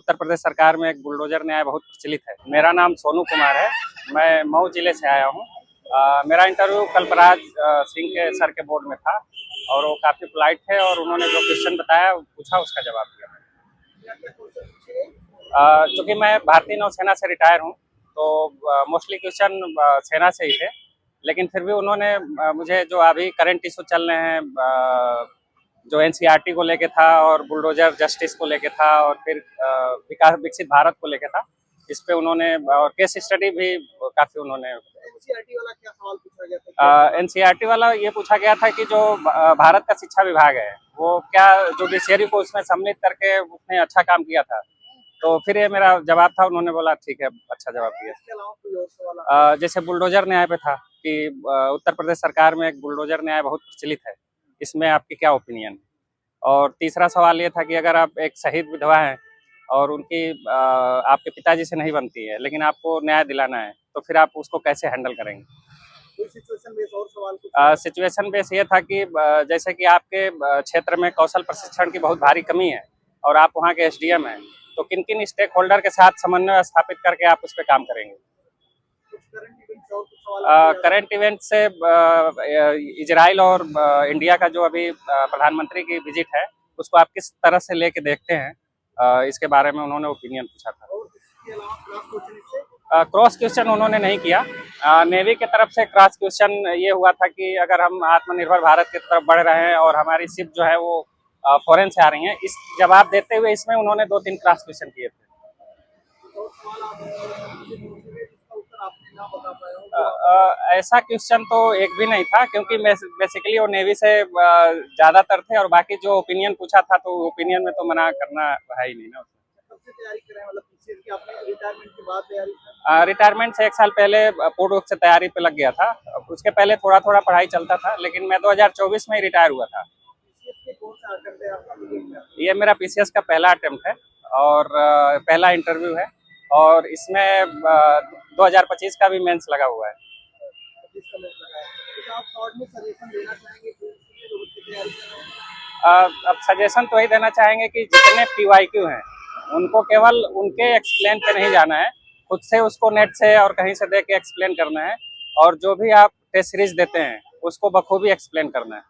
उत्तर प्रदेश सरकार में एक बुलडोजर न्याय बहुत प्रचलित है। मेरा नाम सोनू कुमार है, मैं मऊ जिले से आया हूँ। मेरा इंटरव्यू कल्पराज सिंह के सर के बोर्ड में था और वो काफ़ी पोलाइट थे और उन्होंने जो क्वेश्चन बताया पूछा उसका जवाब दिया। चूँकि मैं भारतीय नौसेना से रिटायर हूँ तो मोस्टली क्वेश्चन सेना से ही थे, लेकिन फिर भी उन्होंने मुझे जो अभी करंट इशू चल रहे हैं जो एनसीईआरटी को लेके था और बुलडोजर जस्टिस को लेके था और फिर विकास विकसित भारत को लेके था, इस पे उन्होंने और केस स्टडी भी काफ़ी उन्होंने। एनसीईआरटी वाला क्या सवाल पूछा गया था? एनसीईआरटी वाला ये पूछा गया था कि जो भारत का शिक्षा विभाग है वो क्या जुडिशरी को उसमें सम्मिलित करके उसने अच्छा काम किया था, तो फिर ये मेरा जवाब था। उन्होंने बोला ठीक है, अच्छा जवाब दिया। इसके अलावा कोई और सवाल? जैसे बुलडोजर न्याय पे था कि उत्तर प्रदेश सरकार में एक बुलडोजर न्याय बहुत प्रचलित है, इसमें आपकी क्या ओपिनियन है। और तीसरा सवाल ये था कि अगर आप एक शहीद विधवा हैं और उनकी आपके पिताजी से नहीं बनती है लेकिन आपको न्याय दिलाना है, तो फिर आप उसको कैसे हैंडल करेंगे। सिचुएशन बेस और सवाल? सिचुएशन बेस ये था कि जैसे कि आपके क्षेत्र में कौशल प्रशिक्षण की बहुत भारी कमी है और आप वहाँ के एसडीएम हैं, तो किन किन स्टेक होल्डर के साथ समन्वय स्थापित करके आप उस पर काम करेंगे। करंट इवेंट से इजराइल और इंडिया का जो अभी प्रधानमंत्री की विजिट है उसको आप किस तरह से लेके देखते हैं, इसके बारे में उन्होंने ओपिनियन पूछा था। क्रॉस क्वेश्चन उन्होंने नहीं किया। नेवी के तरफ से क्रॉस क्वेश्चन ये हुआ था कि अगर हम आत्मनिर्भर भारत की तरफ बढ़ रहे हैं और हमारी शिप जो है वो फॉरेन से आ रही हैं, इस जवाब देते हुए इसमें उन्होंने 2-3 क्रॉस क्वेश्चन किए थे। ऐसा क्वेश्चन तो एक भी नहीं था, क्योंकि बेसिकली वो नेवी से ज़्यादातर थे और बाकी जो ओपिनियन पूछा था तो ओपिनियन में तो मना करना है ही नहीं ना। रिटायरमेंट से 1 साल पहले पूर्ण रूप से तैयारी पे लग गया था। उसके पहले थोड़ा थोड़ा पढ़ाई चलता था, लेकिन मैं 2024 में ही रिटायर हुआ था। ये मेरा पीसीएस का पहला अटेम्प्ट है और पहला इंटरव्यू है और इसमें 2025 का भी मेंस लगा हुआ है। अब सजेशन तो ही देना चाहेंगे कि जितने पीवाईक्यू हैं उनको केवल उनके एक्सप्लेन पे नहीं जाना है, खुद से उसको नेट से और कहीं से देख के एक्सप्लेन करना है और जो भी आप टेस्ट सीरीज देते हैं उसको बखूबी एक्सप्लेन करना है।